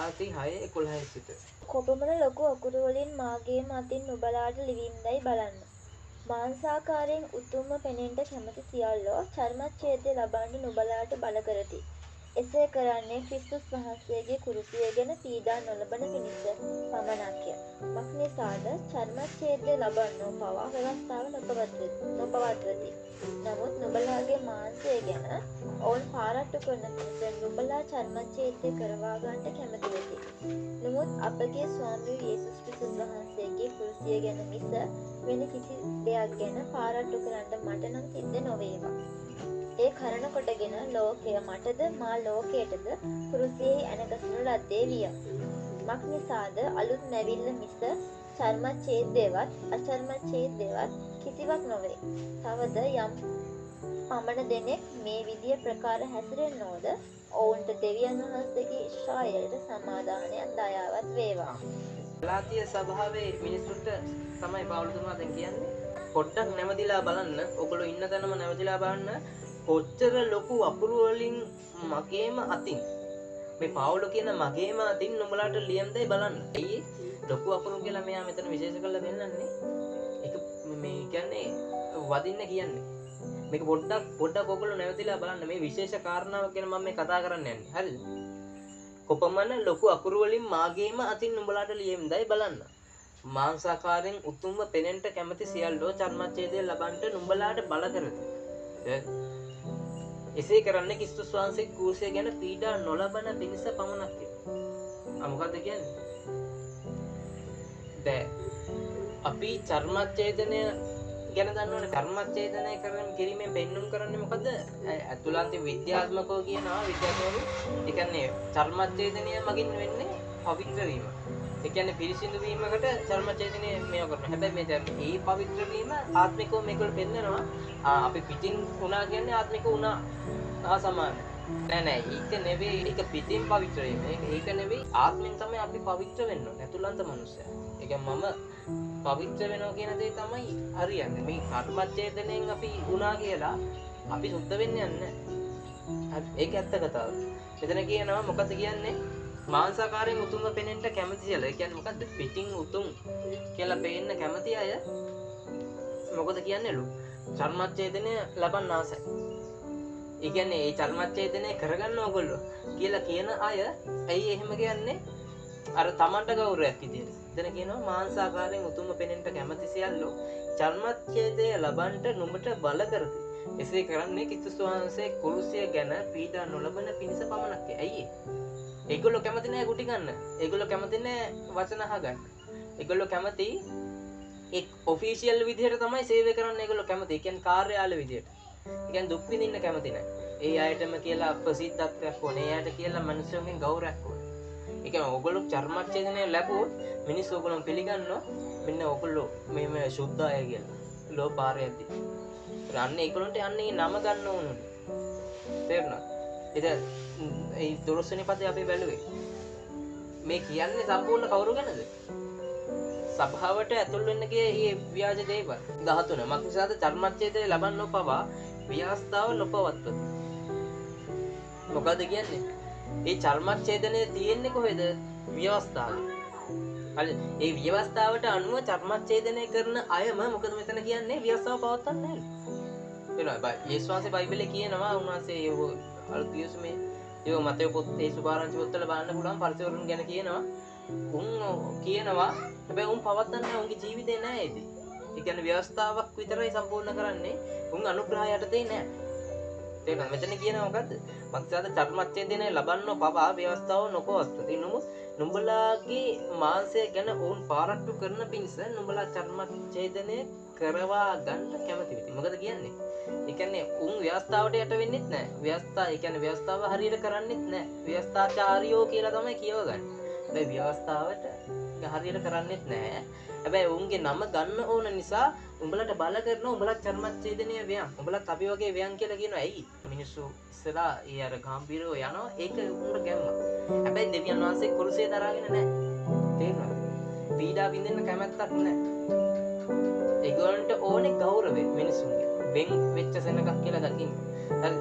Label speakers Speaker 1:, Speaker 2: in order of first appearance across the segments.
Speaker 1: ගලාති 6:11 සිට
Speaker 2: කොපමණ ලොකු අකුරු වලින් මාගේ මතින් නුඹලාට ලිවීම්දැයි බලන්න. මාංසාකාරයෙන් උතුම්ව පෙනෙන්ට කැමති සියල්ලෝ චර්මච්ඡේදය ලබන්නට නුඹලාට බල කරති. එසේ කරන්නේ ක්‍රිස්තුස් වහන්සේගේ කුරුසිය ගැන පීඩා නොලබන පිණිස පමණක්ය. මක්නිසාද චර්මච්ඡේදය ලබන්නෝ පවා ව්‍යවස්ථාව නොපවත්වති. නමුත් නුඹලාගේ මාංශය ගැන ඔවුන් පාරට්ටු කරන පිණිස නුඹලා චර්මච්ඡේදය කරවා ගන්නට කැමති වෙති. නමුත් අපගේ ස්වාමී යේසුස් ක්‍රිස්තුස් වහන්සේගේ කුරුසිය ගැන මිස වෙන කිසි දෙයක් ගැන පාරට්ටු කරන්න මට නම් සිද්ධ නොවේවා. ඒ කරන කොටගෙන ලෝකය මටද මා ලෝකයටද කුරුසියෙහි ඇනගසනු ලද්දේ විය. මක්නිසාද අලුත් මැවිල්ල මිස චර්මච්ඡේදයවත් අචර්මච්ඡේදයවත් කිසිවක් නොවේ. තවද යම් පමණ දෙනෙක් මේ විදිය ප්‍රකාර හැසිරෙන්නෝද ඔවුන්ට දෙවියන් වහන්සේගේ ඊශ්‍රායලට සමාදානයක් දයාවත් වේවා.
Speaker 1: ගලාතිය සභාවේ මිනිසුන්ට තමයි පවුල්තුමා දැන් කියන්නේ පොඩ්ඩක් නැවතිලා බලන්න. ඔයගොල්ලෝ ඉන්න තැනම නැවතිලා බලන්න. කොච්චර ලොකු අකුරු වලින් මගේම අතින් මේ පාවුල කියන මගේම අතින් නුඹලාට ලියම්දයි බලන්න. ඒ ලොකු අකුරු කියලා මෙයා මෙතන විශේෂ කරලා පෙන්නන්නේ. ඒක මේ කියන්නේ වදින්න කියන්නේ. මේක පොඩ්ඩක් ඔයගොල්ලෝ නැවතිලා බලන්න. මේ විශේෂ කාරණාවක් ගැන මම මේ කතා කරන්න යන්නේ. හරිද? කොපමණ ලොකු අකුරු වලින් මාගේම අතින් නුඹලාට ලියම්දයි බලන්න. මාංසාකාරයෙන් උතුම්ව පෙනෙන්න කැමති සියල්ලෝ චර්මච්ඡේදය ලබන්නට නුඹලාට බල කරති. එසේ කරන්නේ ක්‍රිස්තුස් වහන්සේ කුරුසිය ගැන පීඩා නොලබන පිණිස පමණක්ය. මොකද්ද කියන්නේ? දැන් අපි චර්මච්ඡේදනය ගැන දන්නවනේ. චර්මච්ඡේදනය කිරීමෙන් පෙන්눔 කරන්නේ මොකද? අතුලාන්ත විද්‍යාත්මකව කියනවා විද්‍යාත්මකව. ඒ කියන්නේ චර්මච්ඡේදනය මගින් වෙන්නේ පවිත්‍ර වීම. ඒ කියන්නේ පිරිසිදු වීමකට චර්මච්ඡේදනය මේව කරනවා. හැබැයි මේ දැන් මේ පවිත්‍ර වීම ආත්මිකව මේකවල පෙන්නනවා. අපි පිටින් වුණා කියන්නේ ආත්මික වුණා සමානයි. නෑ ඒක නෙවෙයි. ඒක පිටින් පවිත්‍ර වීම. ඒක නෙවෙයි ආත්මෙන් තමයි අපි පවිත්‍ර වෙන්න ඕනේ. අතුලන්ත මනුස්සයා. ඒ කියන්නේ මම පවිත්‍ර වෙනවා කියන දේ තමයි හරියන්නේ. මේ චර්මච්ඡේදනයෙන් අපි වුණා කියලා අපි සුද්ධ වෙන්නේ නැහැ. ඒක ඇත්ත කතාව. මෙතන කියනවා මොකද්ද කියන්නේ? මාංශාකාරයෙන් උතුම්ව පෙනෙන්න කැමති කියලා. ඒ කියන්නේ මොකද්ද? පිටින් උතුම් කියලා පේන්න කැමති අය මොකද කියන්නේලු? චර්මච්ඡේදනය ලබන්න ආසයි. ඒ කියන්නේ ඒ චර්මච්ඡේදනය කරගන්න ඕගොල්ලෝ කියලා කියන අය ඇයි එහෙම කියන්නේ? අර Tamanට ගෞරවයක් විදියට. එතන කියනවා මාංශාකාරයෙන් උතුම්ව පෙනෙන්න කැමති සියල්ලෝ චර්මච්ඡේදය ලබන්නට නුඹට බල කරති. එසේ කරන්නේ ක්‍රිස්තුස් වහන්සේ කුරුසිය ගැන පීඩා නොලබන පිණිස පමණක්ය. ඇයි ඒගොල්ලෝ කැමති නෑ ගුටි ගන්න. ඒගොල්ලෝ කැමති නෑ වචන අහගන්න. ඒගොල්ලෝ කැමති එක් ඔෆිෂියල් විදිහට තමයි සේවය කරන්න ඒගොල්ලෝ කැමති. ඒ කියන්නේ කාර්යාල විදිහට. ඒ කියන්නේ දුක් විඳින්න කැමති නෑ. ඒ අයටම කියලා ප්‍රසිද්ධත්වයක් ඕනේ. ඒ අයට කියලා මිනිස්සුන්ගෙන් ගෞරවයක් ඕනේ. ඒ කියන්නේ ඕගොල්ලෝ චර්මච්ඡේදනය ලැබුවොත් මිනිස්සු ඕගොල්ලෝ පිළිගන්නවා. මෙන්න ඕගොල්ලෝ මේ සුද්ධ අය කියලා. ලෝ පාරයක්දී. රන්නේ ඒගොල්ලන්ට යන්නේ නම ගන්න ඕනුනේ. තේරුණාද? ඉතින් ඒ 12 වෙනි පදේ අපි බැලුවේ. මේ කියන්නේ සම්පූර්ණ කවුරු ගැනද? සභාවට ඇතුල් වෙන්න ගියේ මේ ව්‍යාජ දේවල් 13. මක්නිසාද චර්මච්ඡේදය ලබන්නෝ පවා ව්‍යවස්ථාව නොපවත්වති. මොකද කියන්නේ? මේ චර්මච්ඡේදනය තියෙන්නේ කොහෙද? ව්‍යවස්ථාවේ. හරි. මේ ව්‍යවස්ථාවට අනුව චර්මච්ඡේදනය කරන අයම මොකද මෙතන කියන්නේ ව්‍යවස්ථාව පවත්වන්නේ නැහැ. එනවා යේසුස් වහන්සේ බයිබලයේ කියනවා උන්වහන්සේ අලුත් යේසුමේ ඒ මතේ පොතේ සුභාරංචි පොත්වල බලන්න පුළුවන් පරිසවරුන් ගැන කියනවා. උන් කියනවා හැබැයි උන් පවත්න්නේ උන්ගේ ජීවිතේ නෑ ඒදී. ඒ කියන්නේ ව්‍යවස්ථාවක් විතරයි සම්පූර්ණ කරන්නේ. උන් අනුග්‍රහය යටතේ නෑ. තේරෙනවද? මෙතන කියනවා මොකද්ද? මක්සාද චර්මච්ඡේදනය ලබන්නෝ පවා ව්‍යවස්ථාව නොපවත්වති. නමුත් නුඹලාගේ මාංශය ගැන උන් පාරට්ටු කරන පිණිස නුඹලා චර්මච්ඡේදනය කරවා ගන්න කැමති වෙති. මොකද කියන්නේ? ඒ කියන්නේ උන් ව්‍යවස්ථාවට යට වෙන්නෙත් නැහැ. ව්‍යවස්ථාව ඒ කියන්නේ ව්‍යවස්ථාව හරියට කරන්නෙත් නැහැ. ව්‍යවස්ථාචාරියෝ කියලා තමයි කියවගන්නේ. හැබැයි ව්‍යවස්ථාවට හරියට කරන්නෙත් නැහැ. හැබැයි උන්ගේ නම ගන්න ඕන නිසා උඹලට බල කරනවා උඹලා චර්මච්ඡේදනය ව්‍යං. උඹලත් අපි වගේ ව්‍යං කියලා කියනවා. ඇයි? මිනිස්සු ඉස්සලා ඒ අර ගාම්භීරව යනවා. ඒක උන්ට ගැම්ම. හැබැයි දෙවියන් වහන්සේ කුරුසිය දරාගෙන නැහැ. තේරෙනවද? පීඩා විඳින්න කැමැත්තක් නැහැ. ඒගොල්ලන්ට ඕනේ ගෞරවය මිනිස්සුන්ගේ. වෙන් වෙච්ච සෙනඟක් කියලා දකින්න. හරි.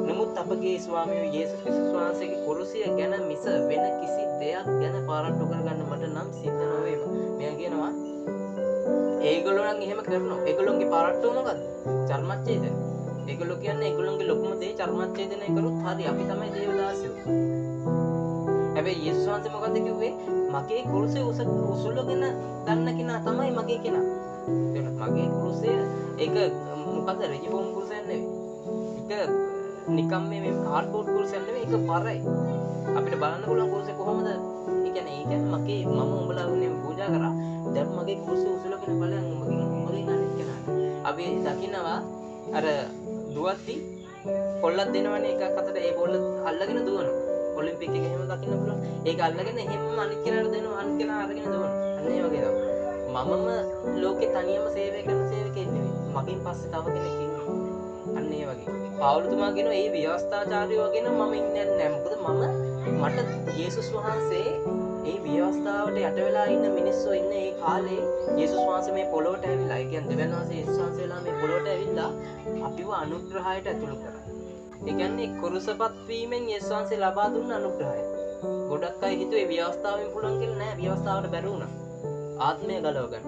Speaker 1: නමුත් අපගේ ස්වාමී යේසුස් ක්‍රිස්තුස් වහන්සේගේ කුරුසිය ගැන මිස වෙන කිසි දෙයක් පාරට්ටු කරගන්න මට නම් සිද්ධ නොවේවා. මෙයා කියනවා ඒගොල්ලෝ නම් එහෙම කරනවා. ඒගොල්ලෝගේ පාරට්ටුව මොකද්ද? චර්මච්ඡේදය. ඒගොල්ලෝ කියන්නේ ඒගොල්ලෝගේ ලොකුම දේ චර්මච්ඡේදනය කරොත් හරි අපි තමයි දේවදාසයෝ. හැබැයි යේසුස් වහන්සේ මොකද්ද කිව්වේ? මගේ කුරුසේ උසුලගෙන ගන්න කෙනා තමයි මගේ කෙනා. එහෙනම් මගේ කුරුසේ ඒක මොකද්ද රෙජිෆෝම් කුරුසයක් නෙවෙයි. ඒක නිකම් මේ කාඩ්බෝඩ් කුරුසයක් නෙවෙයි. ඒක බරයි. අපිට බලන්න පුළුවන් කුරුසේ කොහොමද? ඒ කියන්නේ මගේ මම උඹලා වෙනුවෙන් පූජා කරා. දැන් මගේ කුරුසේ උසුලගෙන බලන්න මගේ අනිත් කෙනා. අපි දකින්නවා අර දුවද්දි පොල්ලක් දෙනවනේ එකක් අතට ඒ පොල්ල අල්ලගෙන දුවනවා. ඔලිම්පික් එකේ එහෙම දකින්න පුළුවන්. ඒක අල්ලගෙන එහෙම අනිත් කෙනාට දෙනවා අනිත් කෙනා අරගෙන දුවනවා. අන්න ඒ වගේ තමයි. මමම ලෝකේ තනියම සේවය කරන සේවකයෙක් නෙවෙයි. මගෙන් පස්සේ තව කෙනෙක් ඉන්නවා. අන්න ඒ වගේ. පාවුලතුමා කියනවා මේ ව්‍යවස්ථාචාරයෝ ගැන මම ඉන්නේ නැහැ. මොකද මට යේසුස් වහන්සේ මේ ව්‍යවස්ථාවට යට වෙලා ඉන්න මිනිස්සු ඉන්න ඒ කාලේ යේසුස් වහන්සේ මේ පොළොවට ඇවිල්ලා, ඒ කියන්නේ දෙවියන් වහන්සේ යේසුස් වහන්සේලා මේ පොළොවට ඇවිල්ලා අපිව අනුග්‍රහයට ඇතුළු කරා. ඒ කියන්නේ කුරුසපත් වීමෙන් යේසුස් වහන්සේ ලබා දුන්න අනුග්‍රහය. ගොඩක් අය හිතුවේ ව්‍යවස්ථාවෙන් පුළුවන් කියලා. නෑ, ව්‍යවස්ථාවට බැරි වුණා. ආත්මය ගලව ගන්න.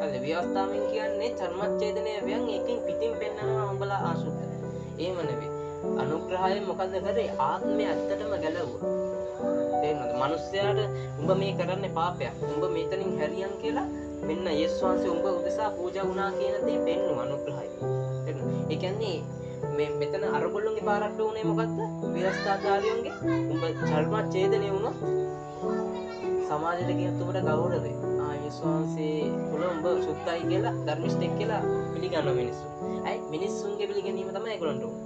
Speaker 1: හරිද? ව්‍යවස්ථාවෙන් කියන්නේ චර්මච්ඡේදනය වෙන එකකින් පිටින් පෙන්නනවා උඹලා ආශුද්ධ. එහෙම නෙවෙයි. අනුග්‍රහයෙන් මොකද කරේ? ආත්මය ඇත්තටම ගැලවුවා. තේරෙනවද? මිනිස්යාට උඹ මේ කරන්නේ පාපයක්. උඹ මෙතනින් හැරියන් කියලා මෙන්න යේසුස් වහන්සේ උඹ උදෙසා පූජා වුණා කියන දේ පෙන්වන අනුග්‍රහය. තේරෙනවද? ඒ කියන්නේ මේ මෙතන අරගොල්ලෝගේ පාරට්ටු උනේ මොකද්ද? ව්‍යවස්ථාචාරියෝගේ. උඹ චර්මච්ඡේදනය වුණොත් සමාජයට කියත් උඹට ගෞරවය. යේසුස් වහන්සේ තුල උඹ සුද්ධයි කියලා ධර්මිෂ්ඨෙක් කියලා පිළිගන්න මිනිස්සු. අය මිනිස්සුන්ගේ පිළිගැනීම තමයි ඒගොල්ලන්ට ඕනේ.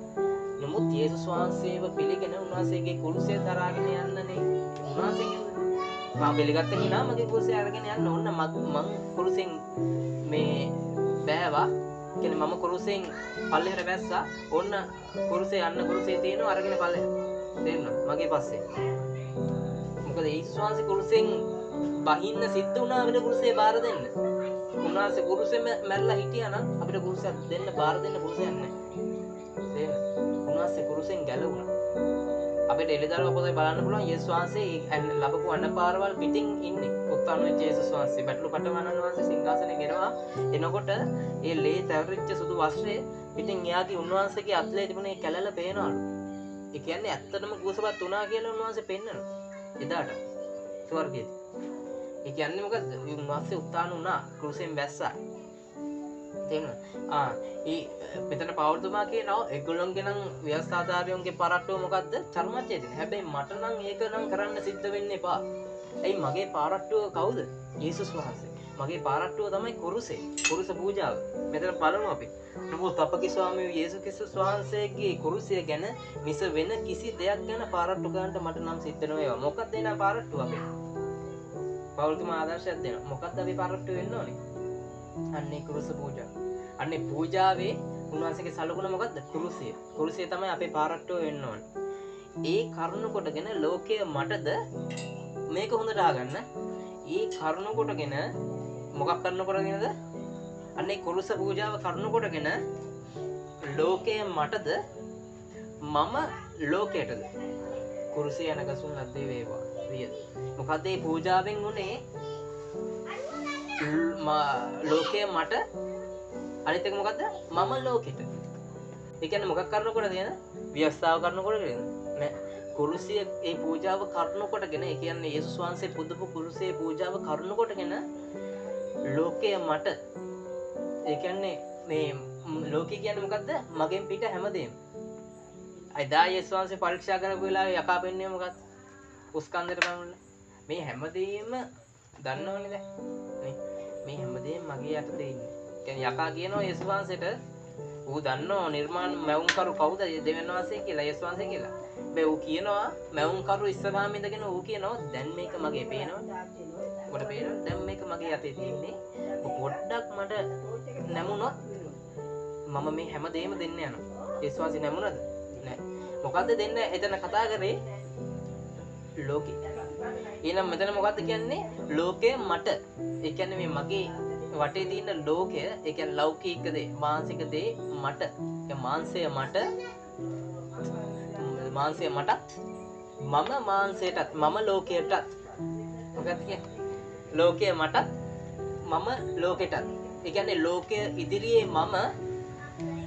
Speaker 1: නමුත් යේසුස් වහන්සේව පිළිගෙන උන්වහන්සේගේ කුරුසය දරාගෙන යන්නනේ. උන්වහන්සේ මම පිළිගත්ත කෙනා මගේ කුරුසය අරගෙන යන්න ඕන. මං කුරුසෙන් මේ බෑවා. කියන්නේ මම කුරුසෙන් පල්ලෙහාට බැස්සා. ඕන්න කුරුසේ යන්න කුරුසේ තියෙනවා අරගෙන පල්ලෙහාට. තේරෙනවද? මගේ පස්සේ. මොකද යේසුස් වහන්සේ කුරුසෙන් බහින්න සිද්ධ වුණා අපිට කුරුසේ බාර දෙන්න. උන්වහන්සේ කුරුසෙම මැරලා හිටියා නම් අපිට කුරුසයක් දෙන්න බාර දෙන්න කුරුසයක් නැහැ. තේරෙනවද? උන්වහන්සේ කුරුසෙන් ගැලවුණා. අපිට එළිදරව් පොතේ බලන්න පුළුවන් යේසුස් වහන්සේ ලැබපු අනපාරවල් පිටින් ඉන්නේ. උත්තරන වෙච්ච යේසුස් වහන්සේ බැටළු කටවණන් වහන්සේ සිංහාසනේ ගෙනවා. එනකොට ඒ ලේ තැවරිච්ච සුදු වස්ත්‍රය පිටින් එයාගේ උන්වහන්සේගේ අත්ලේ තිබුණේ කැලල පේනවලු. ඒ කියන්නේ ඇත්තටම කුසපත් වුණා කියලා උන්වහන්සේ පෙන්නනවා. එදාට ස්වර්ගයේදී. ඒ කියන්නේ මොකද්ද? උන්වහන්සේ උත්තාන වුණා. කුරුසෙන් බැස්සා. තේරෙනවද? මෙතන පවුල්තුමා කියනවා ඒගොල්ලොන්ගේ නම් ව්‍යවස්ථාචාරයන්ගේ පාරට්ටුව මොකද්ද? චර්මච්ඡේදනය. හැබැයි මට නම් ඒක නම් කරන්න සිද්ධ වෙන්න එපා. ඇයි මගේ පාරට්ටුව කවුද? යේසුස් වහන්සේ. මගේ පාරට්ටුව තමයි කුරුසේ. කුරුස පූජාව. මෙතන බලමු අපි. නමුත් අපගේ ස්වාමී යේසුස් ක්‍රිස්තුස් වහන්සේගේ කුරුසය ගැන මිස වෙන කිසි දෙයක් ගැන පාරට්ටු ගන්නට මට නම් සිද්ධ නොවේවා. මොකක්ද එන පාරට්ටුව අපේ? පවුල්තුමා ආදර්ශයක් දෙනවා. මොකක්ද අපි පාරට්ටු වෙන්න ඕනේ? අන්නේ කුරුස පූජාව. අන්නේ පූජාවේ උන්වහන්සේගේ සලකුණ මොකද්ද? කුරුසය. කුරුසය තමයි අපේ පාරට්ටුව වෙන්න ඕනේ. ඒ කරුණ කොටගෙන ලෝකයේ මටද මේක හොඳට අහගන්න. ඒ කරුණ කොටගෙන මොකක් කරන කොටගෙනද? අන්නේ කුරුස පූජාව කරුණ කොටගෙන ලෝකයේ මටද මම ලෝකයටද කුරුසය යනගසුන් ලද්දේ වේවා. විය. මොකද මේ පූජාවෙන් උනේ ලෝකයේ මට අනිත් එක මොකද්ද? මම ලෝකෙට. ඒ කියන්නේ මොකක් කරනකොටද කියන? ව්‍යවස්ථාව කරනකොටද නෑ. කුරුසිය ඒ පූජාව කරනකොටගෙන ඒ කියන්නේ යේසුස් වහන්සේ පුදුපු කුරුසියේ පූජාව කරනකොටගෙන ලෝකයේ මට ඒ කියන්නේ මේ ලෝකය කියන්නේ මොකද්ද? මගෙන් පිට හැමදේම. අයිදා යේසුස් වහන්සේ පරීක්ෂා කරපු වෙලාවේ යකා පෙන්නේ මොකක්ද? උස්කන්ධයට බලන්න. මේ හැමදේම දන්නවනේ දැන්. මේ හැමදේම මගේ යටතේ ඉන්නේ. කියන්නේ යකා කියනවා යේසුස් වහන්සේට ඌ දන්නෝ නිර්මාණ මැවුම්කරු කවුද? දෙවියන් වහන්සේ කියලා යේසුස් වහන්සේ කියලා. හැබැයි ඌ කියනවා මැවුම්කරු ඉස්සරහාම ඉඳගෙන ඌ කියනවා දැන් මේක මගේ පේනවා. ඔබට පේනවා දැන් මේක මගේ යටතේ තියෙන්නේ. පොඩ්ඩක් මට නැමුණොත් මම මේ හැමදේම දෙන්න යනවා. යේසුස් වහන්සේ නැමුණද? නෑ. මොකද්ද දෙන්න එතන කතා කරේ? ලෝකේ. එහෙනම් මෙතන මොකද්ද කියන්නේ? ලෝකය මට. ඒ කියන්නේ මේ මගේ වටේ තියෙන ලෝකය, ඒ කියන්නේ ලෞකික දේ, මානසික දේ මට. ඒ මාංශය මට. මාංශය මටත්, මම මාංශයටත්, මම ලෝකයටත්. මොකක්ද කියන්නේ? ලෝකය මටත් මම ලෝකෙටත්. ඒ කියන්නේ ලෝකය ඉදිරියේ මම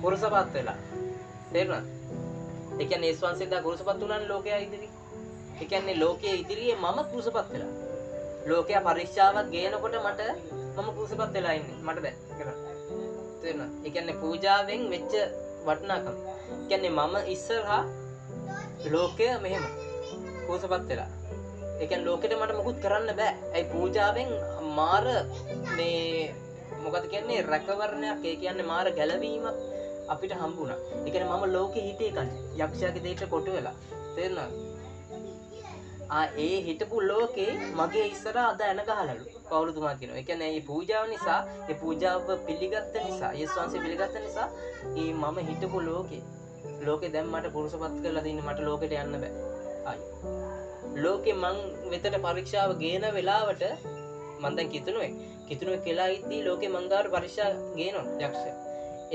Speaker 1: කුරුසපත් වෙලා. තේරුණාද? ඒ කියන්නේ යේසුස් වහන්සේ දා කුරුසපත් වුණානේ ලෝකයා ඉදිරියේ. ඒ කියන්නේ ලෝකයේ ඉදිරියේ මම කුරුසපත් වෙලා. ලෝකයා පරීක්ෂාවක් ගේනකොට මම කුරුසපත් වෙලා ඉන්නේ. මට බෑ කරන්න. තේරුණාද? ඒ කියන්නේ පූජාවෙන් වෙච්ච වටිනාකම. ඒ කියන්නේ මම ඉස්සරහා ලෝකය මෙහෙම කුරුසපත් වෙලා. ඒ කියන්නේ ලෝකෙට මට මොකුත් කරන්න බෑ. ඒ පූජාවෙන් මාර මේ මොකද කියන්නේ රැකවරණයක්. ඒ කියන්නේ මාර ගැලවීමක් අපිට හම්බුණා. ඒ කියන්නේ මම ලෝකෙ හිටියේ කන්නේ යක්ෂයාගේ දෙයට කොටු වෙලා. තේරුණාද? ඒ හිටපු ලෝකේ මගේ ඉස්සරහා අද එන ගහලලු. පවුලුතුමා කියනවා. ඒ කියන්නේ මේ පූජාව නිසා, මේ පූජාව පිළිගත්ත නිසා, යේසුස් වහන්සේ පිළිගත්ත නිසා, මම හිටපු ලෝකේ දැන් මට පුරුෂපත් කරලා දින්නේ මට ලෝකෙට යන්න බෑ. ආයි. ලෝකේ මං වෙතට පරීක්ෂාව ගේන වෙලාවට මං දැන් කිතුනුවේ කියලා ඉද්දී ලෝකේ මං ගාවට පරීක්ෂා ගේනවා යක්ෂයා.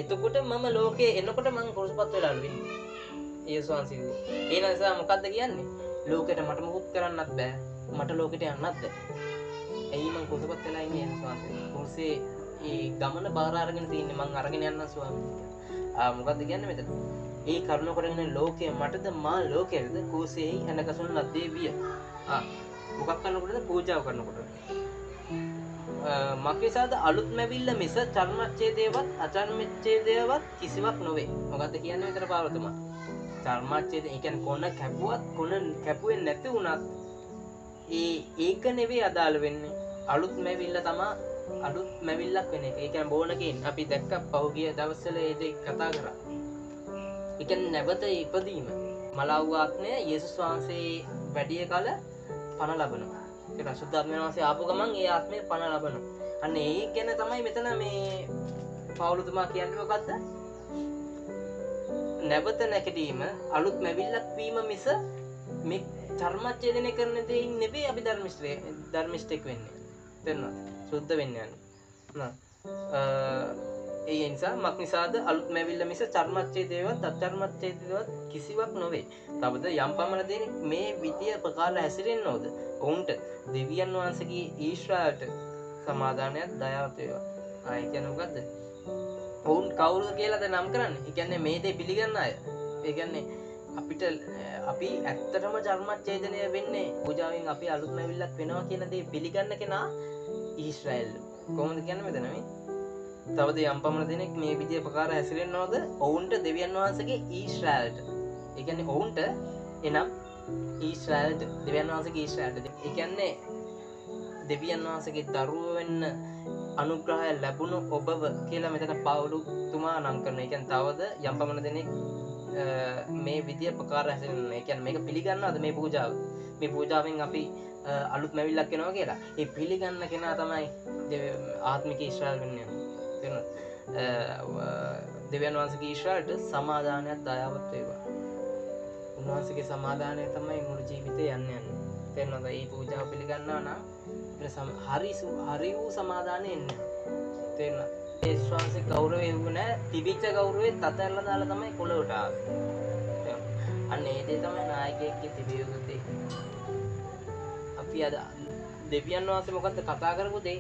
Speaker 1: එතකොට මම ලෝකේ එනකොට මං පුරුෂපත් වෙලාලු වෙන්නේ. යේසුස් වහන්සේ. ඒ නිසා මොකද්ද කියන්නේ? ලෝකෙට මට මොකුත් කරන්නත් බෑ. මට ලෝකෙට යන්නත් බෑ. ඇයි මං පුරුෂපත් වෙලා ඉන්නේ යේසුස් වහන්සේ? පුරුෂේ ඒ ගමන බාර අරගෙන තින්නේ මං අරගෙන යන්න ස්වාමීන්. මොකද්ද කියන්නේ මෙතන? ඒ කරුණ කොටගෙන ලෝකය මටද මා ලෝකයේද කුසෙහි හැනගසුණු ලද්දේ විය. මොකක් කරනකොටද? පූජාව කරනකොට. මක්නිසාද අලුත් මැවිල්ල මිස චර්මච්ඡේදයවත් අචර්මච්ඡේදයවත් කිසිවක් නොවේ. මොකද්ද කියන්නේ මෙතන පාවතුමා? චර්මච්ඡේදය ඒ කියන්නේ කොන කැපුවත් කොන කැපුවේ නැති වුණත් ඒක නෙවෙයි අදාළ වෙන්නේ. අලුත් මැවිල්ල තමයි අලුත් මැවිල්ලක් වෙන එක. ඒ කියන්නේ බෝනකෙන් අපි දැක්ක පහුගිය දවස්වල ඒ දෙක කතා කරා. ඒ කියන්නේ නැවත ඉපදීම. මලව් ආත්මය යේසුස් වහන්සේ වැඩි කල පණ ලබනවා. ඒක අසුද්ධාත්මය වහන්සේ ආපු ගමන් ඒ ආත්මය පණ ලබනවා. අන්න ඒ ගැන තමයි මෙතන මේ පවුලුතුමා කියන්නේ මොකද්ද? නැවත නැකීම අලුත් මැවිල්ලක් වීම මිස මේ චර්මච්ඡේදනය කරන දෙයින් නෙවෙයි අපි ධර්මිෂ්ඨෙක් වෙන්නේ. තේරුණාද? සුද්ධ වෙන්න යන්නේ. ඒ නිසා මක්නිසාද අලුත් මැවිල්ල මිස චර්මච්ඡේදයවත් අචර්මච්ඡේදයවත් කිසිවක් නොවේ. තවද යම් පමණ දෙනෙක් මේ විදිය ප්‍රකාර හැසිරෙන්නෝද ඔවුන්ට දෙවියන් වහන්සේගේ ඊශ්‍රායලට සමාදානයක් දයාවත් වේවා. ඒ කියන්නේ මොකද්ද? ඔවුන් කවුරුද කියලාද නම් කරන්නේ? ඒ කියන්නේ මේ දේ පිළිගන්න අය. ඒ කියන්නේ අපි ඇත්තටම චර්මච්ඡේදනය වෙන්නේ පූජාවෙන් අපි අලුත් මැවිල්ලක් වෙනවා කියන දේ පිළිගන්න කෙනා ඊශ්‍රායල්. කොහොමද කියන්නේ මෙතන මේ? තවද යම් පමණ දෙනෙක් මේ විදිය ප්‍රකාර හැසිරෙන්නවද ඔවුන්ට දෙවියන් වහන්සේගේ ඊශ්‍රායලට. ඒ කියන්නේ ඔවුන්ට එනම් ඊශ්‍රායලට දෙවියන් වහන්සේගේ ඊශ්‍රායලට. ඒ කියන්නේ දෙවියන් වහන්සේගේ දරුවෝ වෙන්න අනුග්‍රහය ලැබුණු ඔබව කියලා මෙතන පවුලුතුමා නම් කරනවා. ඒ කියන්නේ තවද යම් පමණ දෙනෙක් මේ විදිය ප්‍රකාර හැසිරෙනවා. ඒ කියන්නේ මේක පිළිගන්නවද මේ පූජාව? මේ පූජාවෙන් අපි අලුත් මැවිල්ලක් වෙනවා කියලා. ඒ පිළිගන්න කෙනා තමයි ආත්මික ඊශ්‍රායල් වෙන්නේ. දෙවියන් වහන්සේගේ ඊශ්‍රායලට සමාදානයක් දයාවත් වේවා. උන්වහන්සේගේ සමාදානය තමයි මුළු ජීවිතේ යන්නේ. තේරෙනවද? මේ පූජාව පිළිගන්නවා නම් හරි වූ සමාදානෙ එන්නේ. තේරෙනවද? යේසුස් වහන්සේ ගෞරවය වුණා තිබිච්ච ගෞරවෙත් අතහැරලා දාලා තමයි පොළොවට ආවේ. අන්න ඒ දේ තමයි නායකයෙක්ගේ තිබිය යුතු දේ. අපි අද දෙවියන් වහන්සේ මොකද්ද කතා කරපු දේ?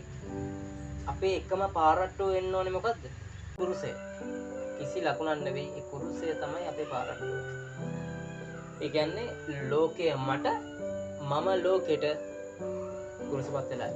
Speaker 1: අපේ එකම පාරට්ටුව වෙන්න ඕනේ මොකද්ද? කුරුසය. කිසි ලකුණක් නෙවෙයි. ඒ කුරුසය තමයි අපේ පාරට්ටුව. ඒ කියන්නේ ලෝකය මට මම ලෝකෙට කුරුසපත් වෙලා.